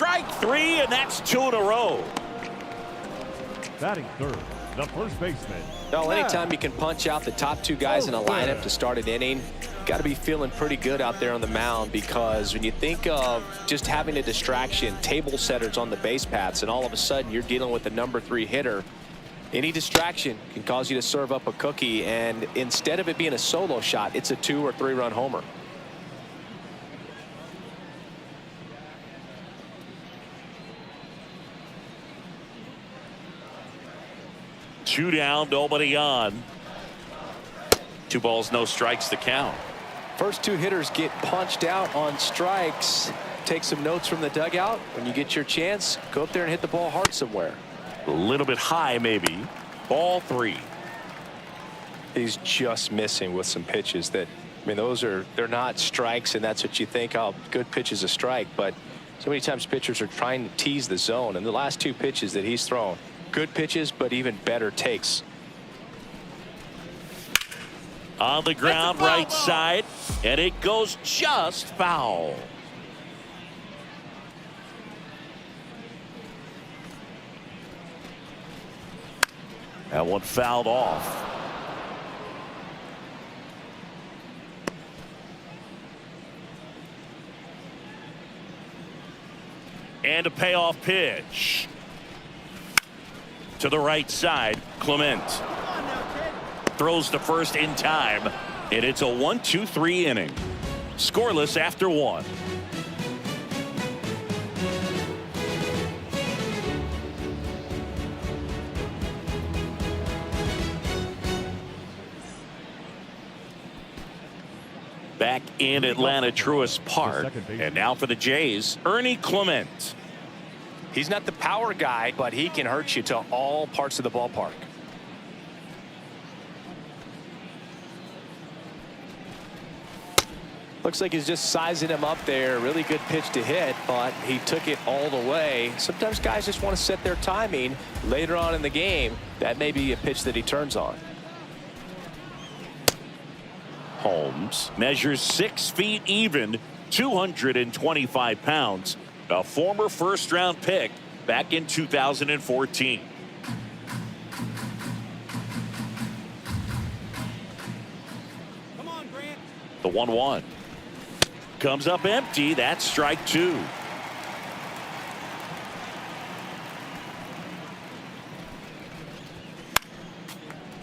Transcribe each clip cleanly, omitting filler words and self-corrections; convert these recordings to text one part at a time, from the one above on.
Strike three, and that's two in a row. Batting third, the first baseman. Well, anytime you can punch out the top two guys in a lineup to start an inning, got to be feeling pretty good out there on the mound, because when you think of just having a distraction, table setters on the base paths, and all of a sudden you're dealing with the #3 hitter, any distraction can cause you to serve up a cookie, and instead of it being a solo shot, it's a 2 or 3 run homer. Two down, nobody on. 2 balls, no strikes to count. First two hitters get punched out on strikes. Take some notes from the dugout. When you get your chance, go up there and hit the ball hard somewhere. A little bit high, maybe. Ball 3. He's just missing with some pitches that, I mean, they're not strikes, and that's what you think, oh, good pitch is a strike. But so many times pitchers are trying to tease the zone, and the last 2 pitches that he's thrown, good pitches, but even better takes. On the ground, right side, and it goes just foul. That one fouled off. And a payoff pitch. To the right side, Clement. Throws to first in time, and it's a 1-2-3 inning. Scoreless after 1. Back in Atlanta Truist Park, and now for the Jays, Ernie Clement. He's not the power guy, but he can hurt you to all parts of the ballpark. Looks like he's just sizing him up there. Really good pitch to hit, but he took it all the way. Sometimes guys just want to set their timing later on in the game. That may be a pitch that he turns on. Holmes measures 6 feet even, 225 pounds. A former first-round pick back in 2014. Come on, Grant. The 1-1 comes up empty. That's strike 2.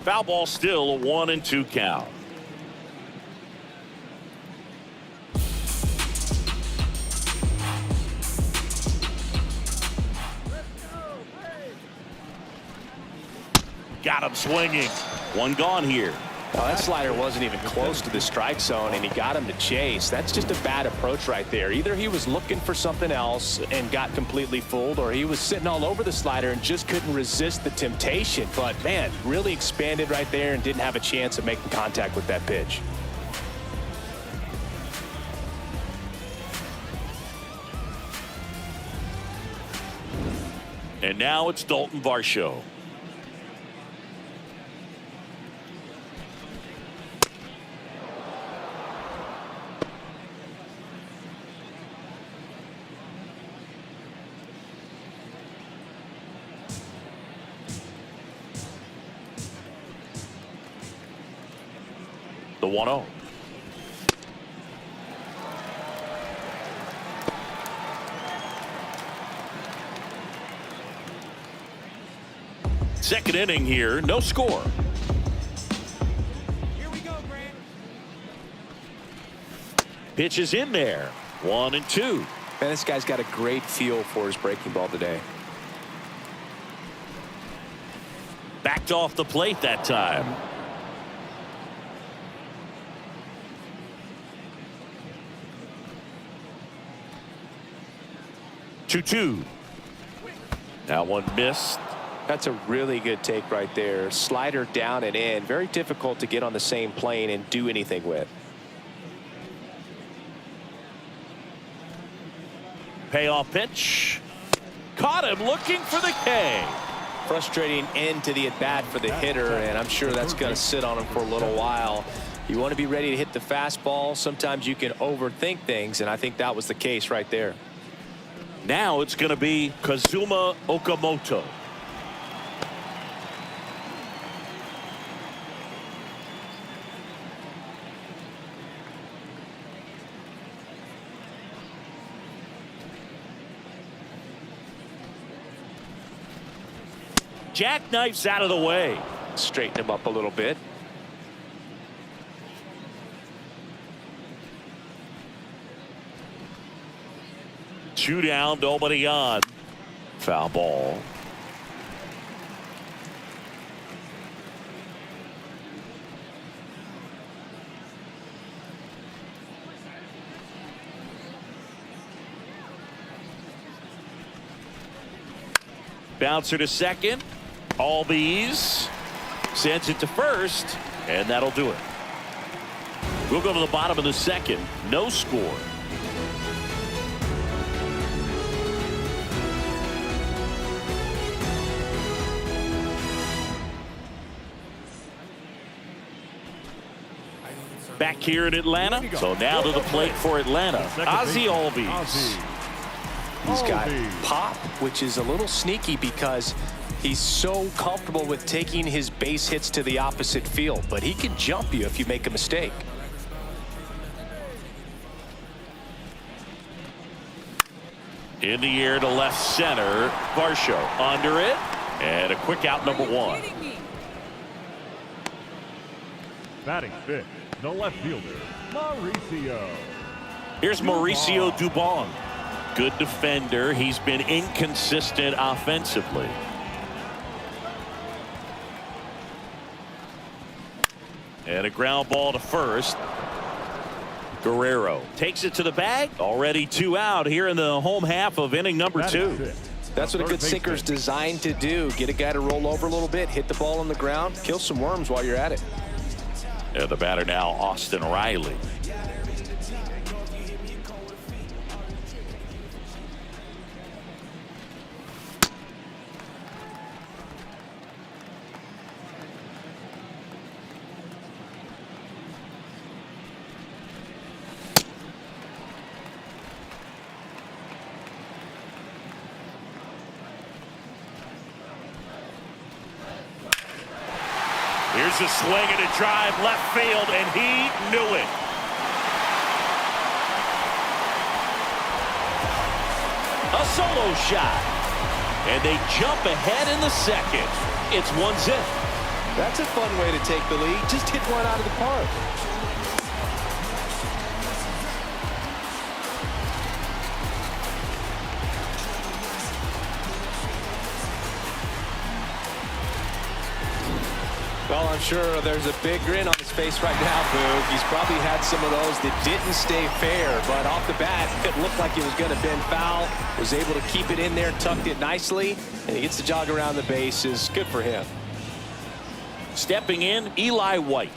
Foul ball, still a 1-2 count. Got him swinging. One gone here. Well, that slider wasn't even close to the strike zone, and he got him to chase. That's just a bad approach right there. Either he was looking for something else and got completely fooled, or he was sitting all over the slider and just couldn't resist the temptation. But, man, really expanded right there and didn't have a chance of making contact with that pitch. And now it's Dalton Varsho. The 1-0. Second inning here, no score. Here we go, Grant. Pitch is in there. 1-2. Man, this guy's got a great feel for his breaking ball today. Backed off the plate that time. Two. That one missed. That's a really good take right there. Slider down and in. Very difficult to get on the same plane and do anything with. Payoff pitch. Caught him looking for the K. Frustrating end to the at-bat for the hitter, and I'm sure that's going to sit on him for a little while. You want to be ready to hit the fastball. Sometimes you can overthink things, and I think that was the case right there. Now it's going to be Kazuma Okamoto. Jackknifes out of the way. Straighten him up a little bit. Two down, nobody on. Foul ball. Bouncer to second. Albies sends it to first, and that'll do it. We'll go to the bottom of the second. No score. Back here in Atlanta. So now to the plate for Atlanta. Ozzie Albies. He's got pop, which is a little sneaky because he's so comfortable with taking his base hits to the opposite field, but he can jump you if you make a mistake. In the air to left center. Varsho under it. And a quick out, number one. Batting fifth, the left fielder, Mauricio. Here's Mauricio Dubon. Good defender. He's been inconsistent offensively. And a ground ball to first. Guerrero takes it to the bag. Already two out here in the home half of inning number two. That's what a good sinker's designed to do. Get a guy to roll over a little bit, hit the ball on the ground, kill some worms while you're at it. And the batter now, Austin Riley. Here's a swing and a drive left field, and he knew it. A solo shot. And they jump ahead in the second. It's 1-0. That's a fun way to take the lead. Just hit one out of the park. Well, I'm sure there's a big grin on his face right now, Boog. He's probably had some of those that didn't stay fair, but off the bat, it looked like it was going to bend foul. Was able to keep it in there, tucked it nicely, and he gets to jog around the bases. Good for him. Stepping in, Eli White.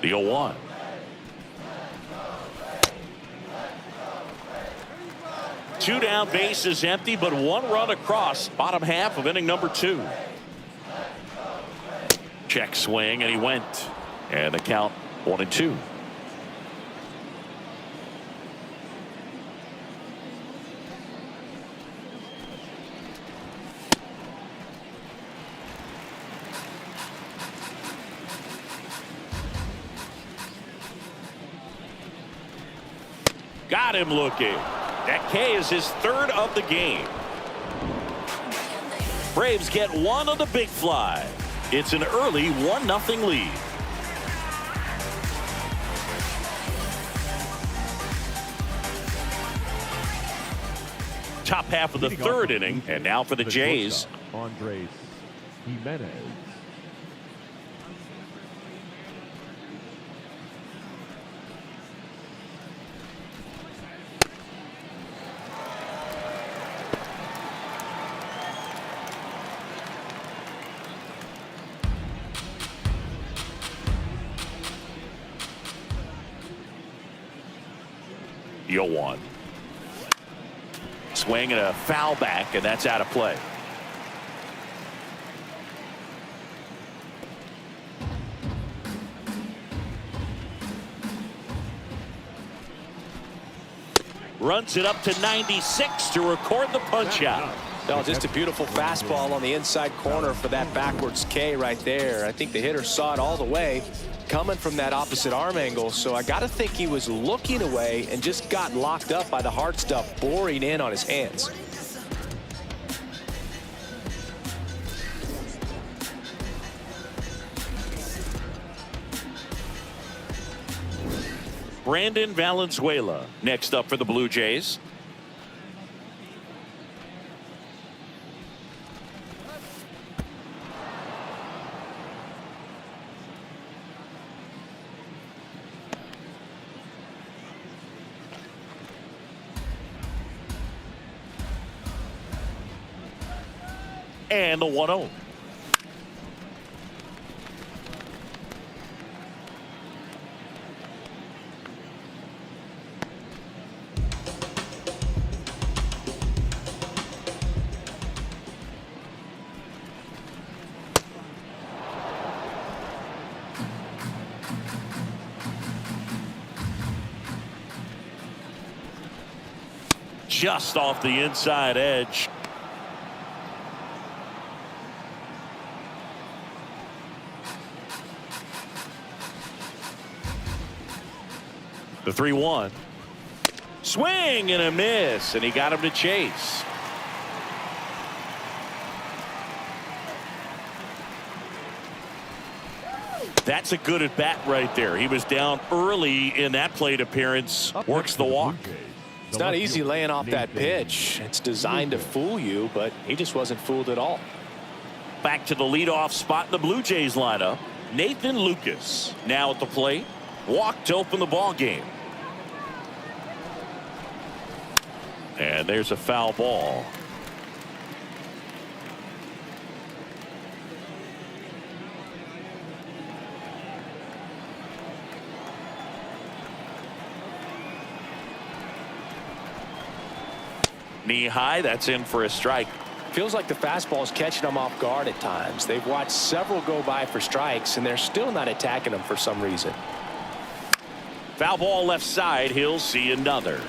The 0-1. Two down, base is empty, but one run across. Bottom half of inning number two. Check swing, and he went. And the count 1-2. Got him looking. That K is his third of the game. Braves get one on the big fly. It's an early 1-0 lead. Top half of the third inning, and now for the Jays. Andres Jimenez. swing and a foul back, and that's out of play. Runs it up to 96 to record the punch out. No, just a beautiful fastball on the inside corner for that backwards K right there. I think the hitter saw it all the way coming from that opposite arm angle. So I got to think he was looking away and just got locked up by the hard stuff boring in on his hands. Brandon Valenzuela next up for the Blue Jays. And the 1-0. Just off the inside edge. The 3-1. Swing and a miss, and he got him to chase. That's a good at bat right there. He was down early in that plate appearance. Works the walk. It's not easy laying off that pitch. It's designed to fool you, but he just wasn't fooled at all. Back to the leadoff spot in the Blue Jays lineup. Nathan Lucas now at the plate. Walk to open the ball game. And there's a foul ball. Knee high, that's in for a strike. Feels like the fastball is catching them off guard at times. They've watched several go by for strikes, and they're still not attacking them for some reason. Foul ball left side. He'll see another.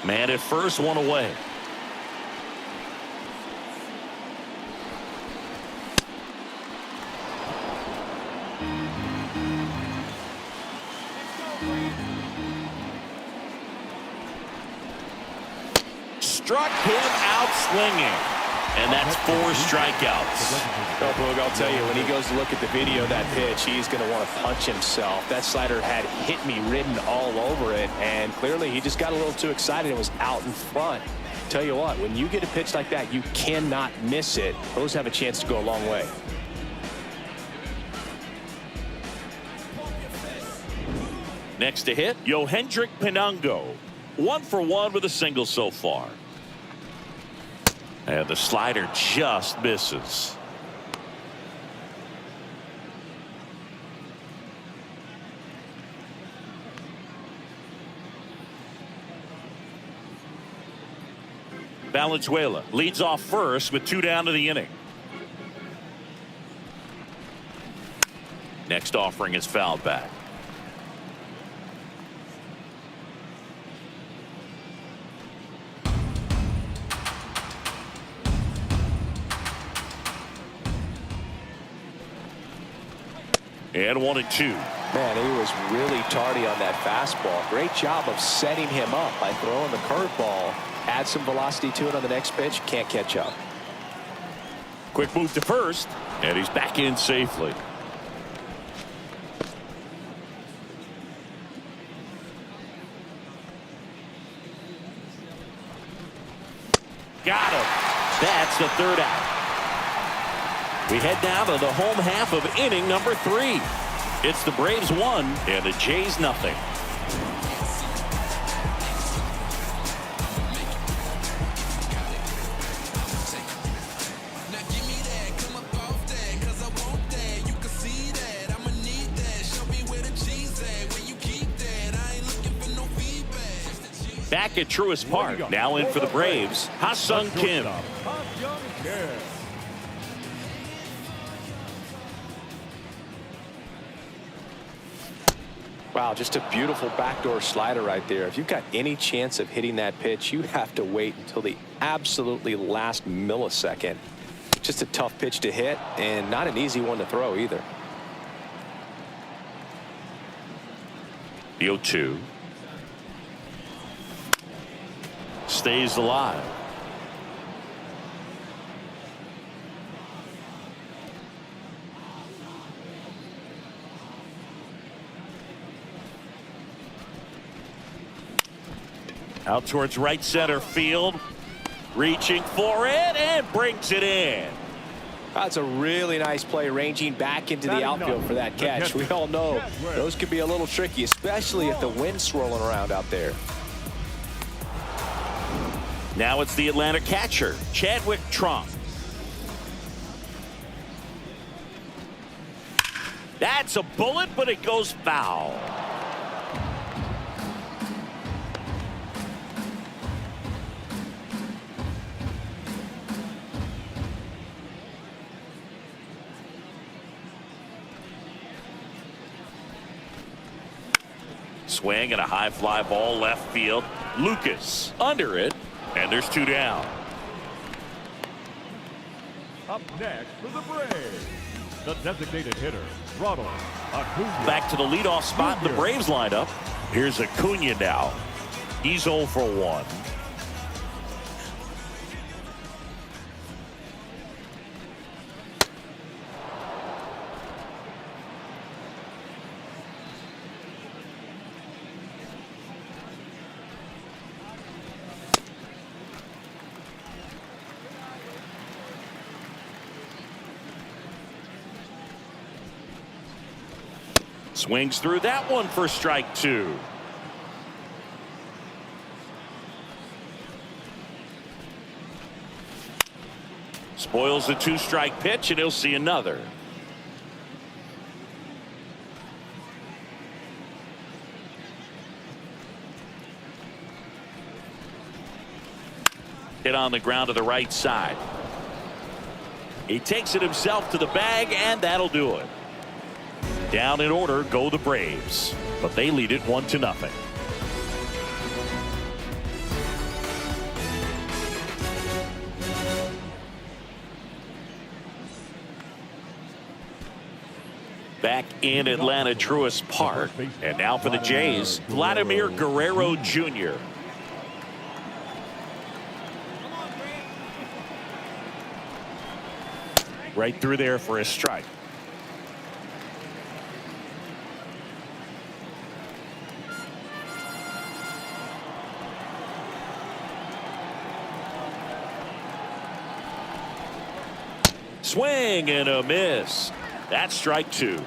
Man at first, one away. Struck him out swinging. And that's 4 strikeouts. Oh, Boog, I'll tell you, when he goes to look at the video of that pitch, he's going to want to punch himself. That slider had hit me written all over it, and clearly he just got a little too excited and was out in front. Tell you what, when you get a pitch like that, you cannot miss it. Those have a chance to go a long way. Next to hit, Yohendrick Pinango. 1 for 1 with a single so far. And the slider just misses. Valenzuela leads off first with 2 down to the inning. Next offering is fouled back. And 1-2. Man, he was really tardy on that fastball. Great job of setting him up by throwing the curveball. Add some velocity to it on the next pitch. Can't catch up. Quick move to first, and he's back in safely. Got him. That's the 3rd out. We head now to the home half of inning number 3. It's the Braves 1 and the Jays nothing. Back at Truist Park, now in for the Braves, Ha-Sung Kim. Wow, just a beautiful backdoor slider right there. If you've got any chance of hitting that pitch, you have to wait until the absolutely last millisecond. Just a tough pitch to hit and not an easy one to throw either. The 0-2. Stays alive. Out towards right center field. Reaching for it and brings it in. That's a really nice play, ranging back into the outfield for that catch. We all know those could be a little tricky, especially if the wind's swirling around out there. Now it's the Atlanta catcher, Chadwick Trump. That's a bullet, but it goes foul. Swing and a high fly ball left field. Lucas under it, and there's 2 down. Up next for the Braves, the designated hitter, Ronald Acuna. Back to the leadoff spot in the Braves lineup. Here's Acuna now. He's 0 for 1. Swings through that one for strike 2. Spoils the 2-strike pitch, and he'll see another. Hit on the ground to the right side. He takes it himself to the bag, and that'll do it. Down in order go the Braves, but they lead it 1-0. Back in Atlanta, Truist Park, and now for the Jays, Vladimir Guerrero Jr. Right through there for a strike. Swing and a miss. That's strike 2.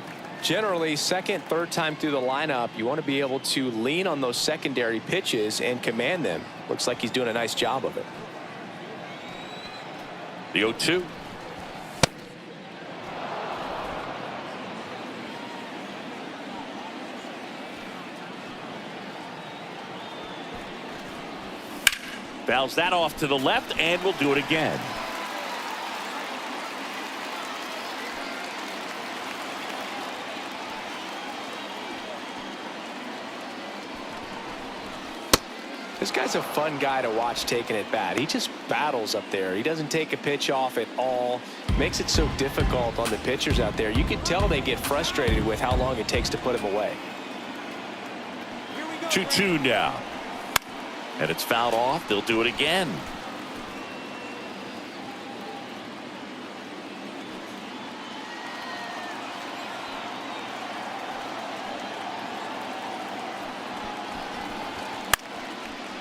Generally, second, third time through the lineup, you want to be able to lean on those secondary pitches and command them. Looks like he's doing a nice job of it. The 0-2. Fouls that off to the left, and we'll do it again. This guy's a fun guy to watch taking it bat. He just battles up there. He doesn't take a pitch off at all. Makes it so difficult on the pitchers out there. You can tell they get frustrated with how long it takes to put him away. 2-2 now. And it's fouled off. They'll do it again.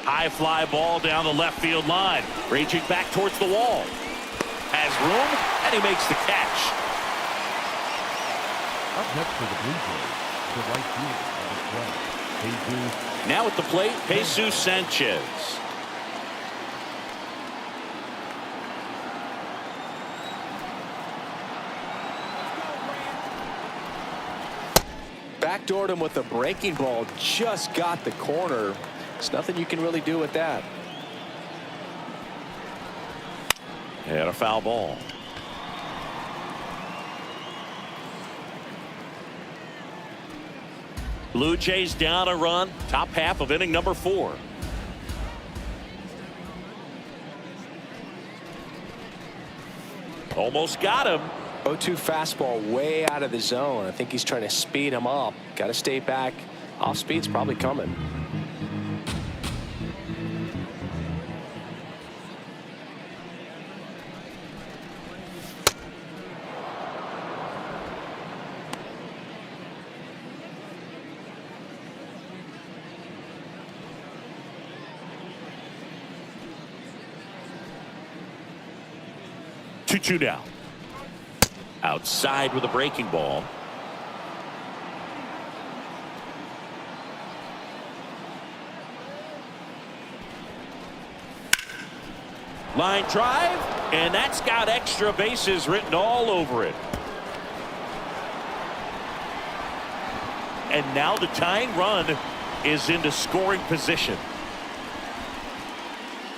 High fly ball down the left field line. Raging back towards the wall. Has room, and he makes the catch. Up next for the Blue Jays, the right fielder, Jesus. Now at the plate, Jesus Sanchez. Backdoored him with a breaking ball. Just got the corner. There's nothing you can really do with that. And a foul ball. Blue Jays down a run, top half of inning number 4. Almost got him. 0-2 fastball way out of the zone. I think he's trying to speed him up. Got to stay back. Off speed's probably coming. Two down. Outside with a breaking ball. Line drive, and that's got extra bases written all over it. And now the tying run is into scoring position.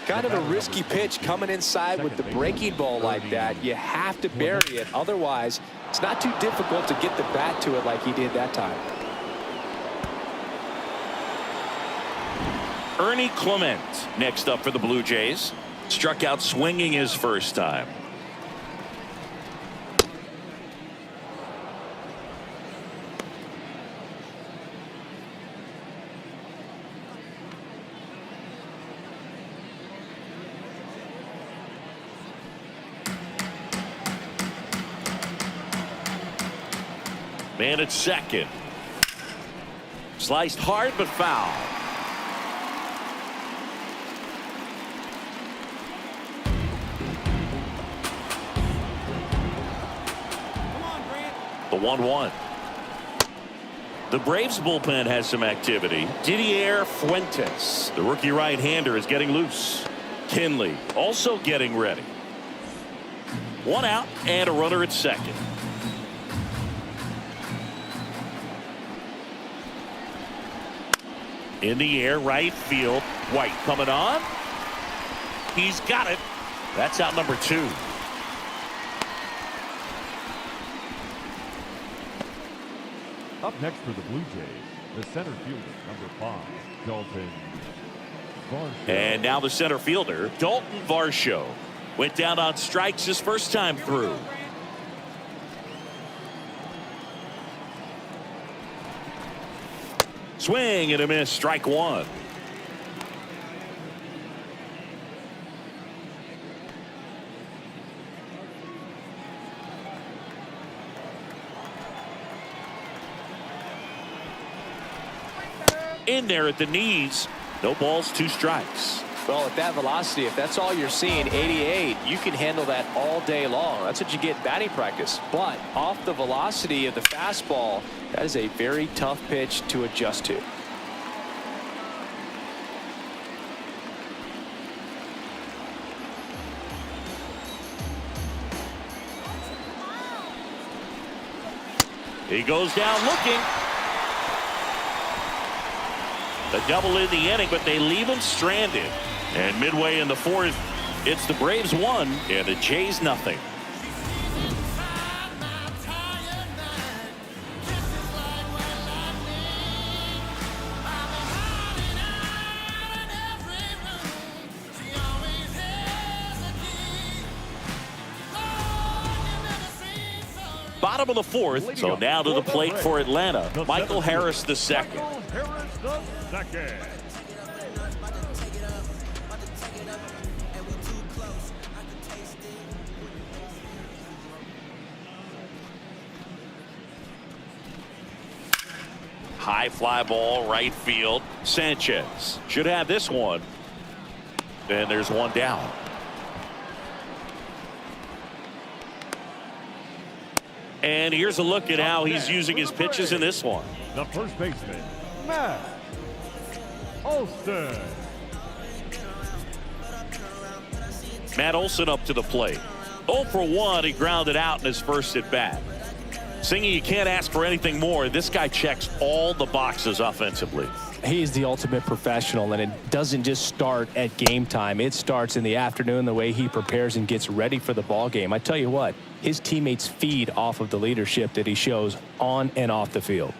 Kind of a risky pitch coming inside with the breaking ball like that. You have to bury it. Otherwise, it's not too difficult to get the bat to it like he did that time. Ernie Clement next up for the Blue Jays. Struck out swinging his first time. Man at second. Sliced hard but foul. Come on, Grant. The 1-1. The Braves bullpen has some activity. Didier Fuentes, the rookie right-hander, is getting loose. Kinley also getting ready. 1 out and a runner at second. In the air, right field. White coming on. He's got it. That's out number 2. Up next for the Blue Jays, the center fielder, number 5, Dalton Varsho. And now the center fielder, Dalton Varsho. Went down on strikes his first time through. Swing and a miss, strike 1. In there at the knees. No balls, 2 strikes. Well, at that velocity, if that's all you're seeing, 88, you can handle that all day long. That's what you get in batting practice. But off the velocity of the fastball, that is a very tough pitch to adjust to. He goes down looking. The double in the inning, but they leave him stranded. And midway in the 4th, it's the Braves 1 and the Jays nothing. Bottom of the 4th, so now to the plate for Atlanta, Michael Harris II. Michael Harris II. High fly ball, right field. Sanchez should have this one. And there's one down. And here's a look at how he's using his pitches in this one. The first baseman, Matt Olson. Matt Olson up to the plate. 0 for 1. He grounded out in his first at bat. Singy, you can't ask for anything more. This guy checks all the boxes offensively. He's the ultimate professional, and it doesn't just start at game time. It starts in the afternoon, the way he prepares and gets ready for the ball game. I tell you what, his teammates feed off of the leadership that he shows on and off the field.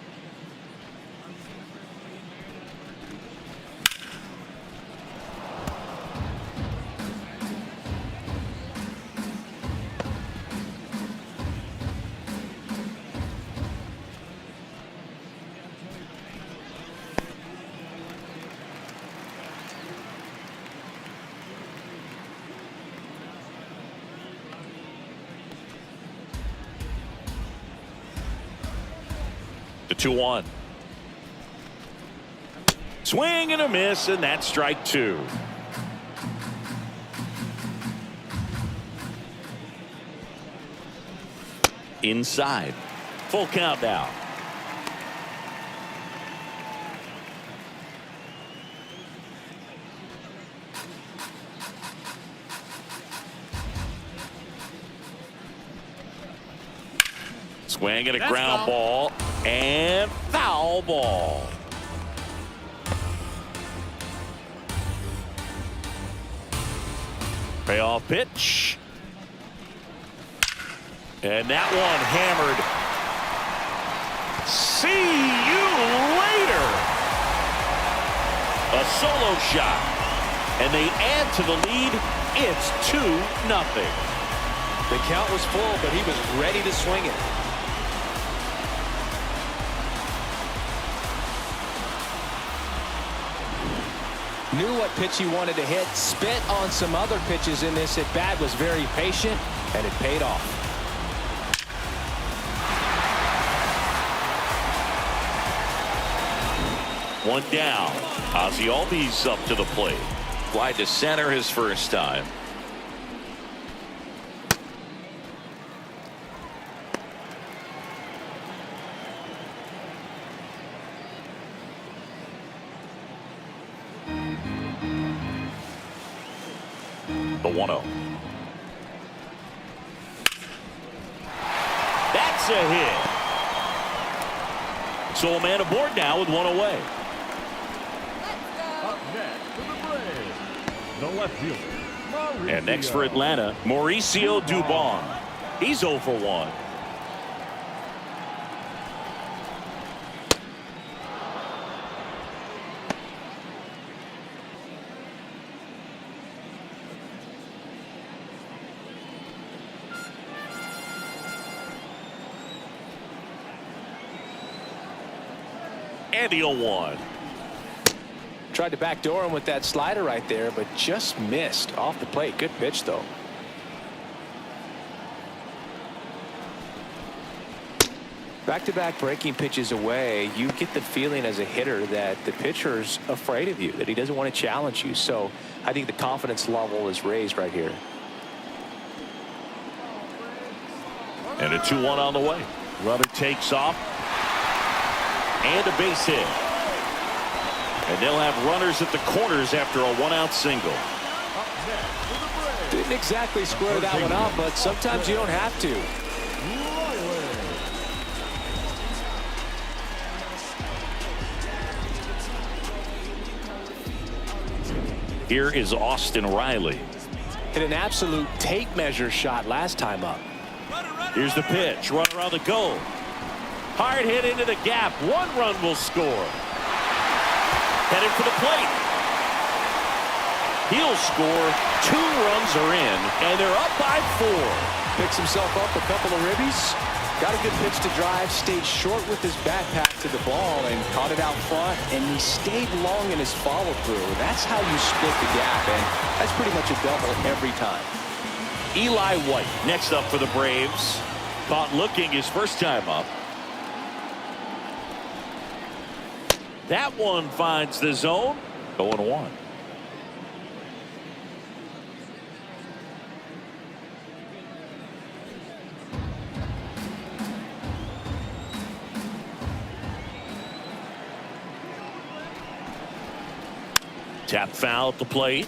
The 2-1. Swing and a miss, and that's strike 2. Inside. Full count now. Swing and a ground ball. And foul ball. Payoff pitch. And that one hammered. See you later. A solo shot. And they add to the lead. It's 2-0. The count was full, but he was ready to swing it. Knew what pitch he wanted to hit, spit on some other pitches in this at bat, was very patient, and it paid off. One down. Ozzie Albies up to the plate. Fly to center his first time. The 1-0. That's a hit. So a man aboard now with one away. Up next for the Braves, the left fielder, Mauricio. And next for Atlanta, Mauricio Dubon. He's 0 for 1. And the 0-1. Tried to backdoor him with that slider right there, but just missed off the plate. Good pitch, though. Back-to-back breaking pitches away, you get the feeling as a hitter that the pitcher's afraid of you, that he doesn't want to challenge you. So I think the confidence level is raised right here. And a 2-1 on the way. Runner takes off. And a base hit. And they'll have runners at the corners after a one-out single. Didn't exactly square that one up, but sometimes you don't have to. Here is Austin Riley. Hit an absolute tape measure shot last time up. Here's the pitch. Run around the goal. Hard hit into the gap. 1 run will score. Headed for the plate. He'll score. 2 runs are in, and they're up by 4. Picks himself up a couple of ribbies. Got a good pitch to drive. Stayed short with his back pack to the ball and caught it out front. And he stayed long in his follow through. That's how you split the gap, and that's pretty much a double every time. Eli White next up for the Braves. Caught looking his first time up. That one finds the zone. 0-1. Tap foul at the plate.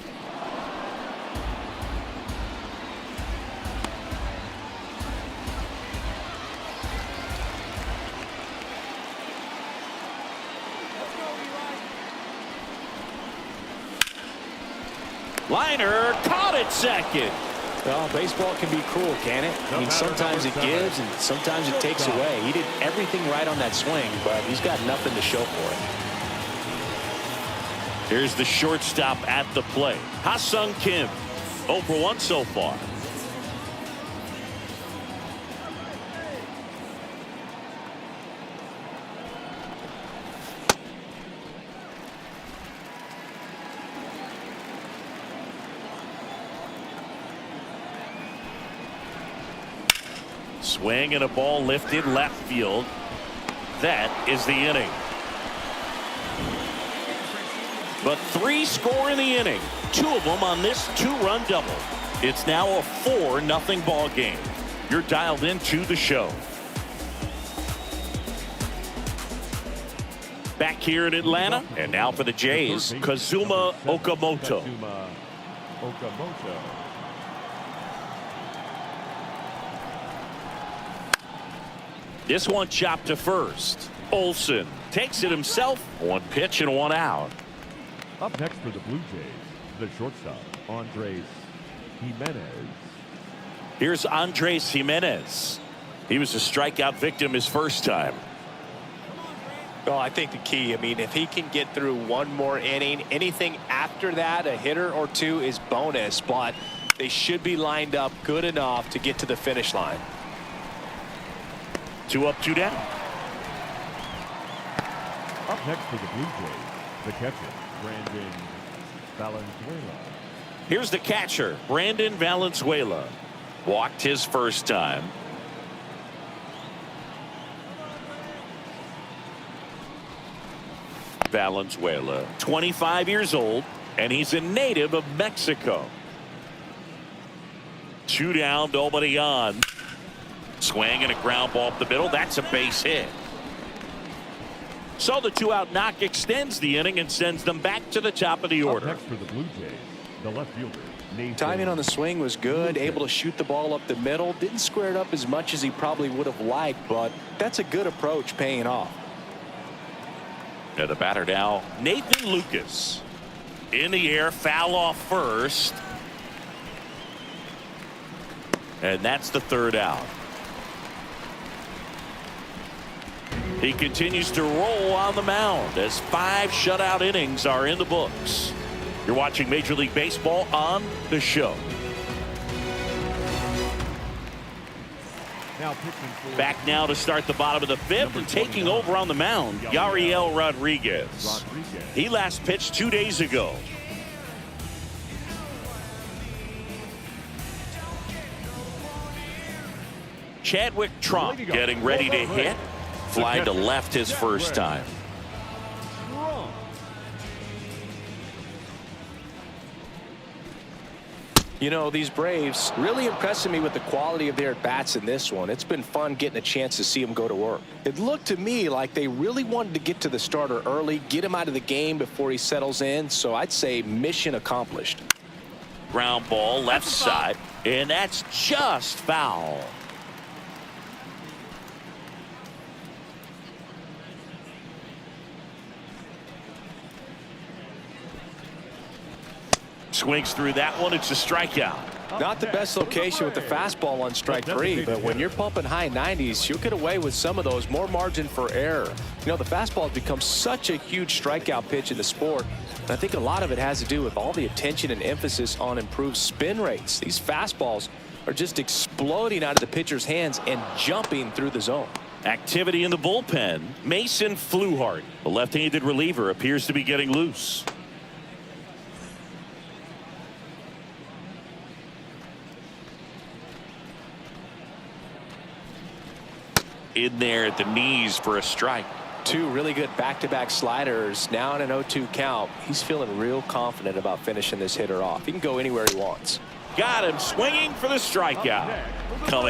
Liner caught at second. Well, baseball can be cruel, can it? I mean, sometimes it gives and sometimes it takes away. He did everything right on that swing, but he's got nothing to show for it. Here's the shortstop at the plate. Ha-Sung Kim, 0 for 1 so far. Swing and a ball lifted left field. That is the inning. But 3 score in the inning. 2 of them on this 2-run double. It's now a 4-0 ball game. You're dialed into the show. Back here in Atlanta, and now for the Jays, Kazuma Okamoto. This one chopped to first. Olsen takes it himself. 1 pitch and 1 out. Up next for the Blue Jays, the shortstop, Andres Jimenez. Here's Andres Jimenez. He was a strikeout victim his first time. Well, I think the key, I mean, if he can get through 1 more inning, anything after that, a hitter or 2 is bonus, but they should be lined up good enough to get to the finish line. 2 up, 2 down. Up next for the Blue Jays, the catcher, Brandon Valenzuela. Here's the catcher, Brandon Valenzuela. Walked his first time. Valenzuela, 25 years old, and he's a native of Mexico. 2 down, nobody on. Swing and a ground ball up the middle. That's a base hit. So the 2-out knock extends the inning and sends them back to the top of the order. Up next for the Blue Jays, the left fielder, Nathan. Timing on the swing was good, able to shoot the ball up the middle. Didn't square it up as much as he probably would have liked, but that's a good approach paying off. And the batter now, Nathan Lucas. In the air, foul off first. And that's the 3rd out. He continues to roll on the mound as 5 shutout innings are in the books. You're watching Major League Baseball on the show. Back now to start the bottom of the 5th and taking over on the mound, Yariel Rodriguez. He last pitched 2 days ago. Chadwick Trump getting ready to hit. Fly to left his first time. You know, these Braves really impressing me with the quality of their at-bats in this one. It's been fun getting a chance to see them go to work. It looked to me like they really wanted to get to the starter early, get him out of the game before he settles in, so I'd say mission accomplished. Ground ball left side, and that's just foul. Swings through that one. It's a strikeout. Not the best location with the fastball on strike 3, but when you're pumping high 90s, you'll get away with some of those. More margin for error. You know, the fastball has become such a huge strikeout pitch in the sport. And I think a lot of it has to do with all the attention and emphasis on improved spin rates. These fastballs are just exploding out of the pitcher's hands and jumping through the zone. Activity in the bullpen. Mason Fluhart, the left-handed reliever, appears to be getting loose. In there at the knees for a strike. 2 really good back-to-back sliders. Now in an 0-2 count. He's feeling real confident about finishing this hitter off. He can go anywhere he wants. Got him swinging for the strikeout. Coming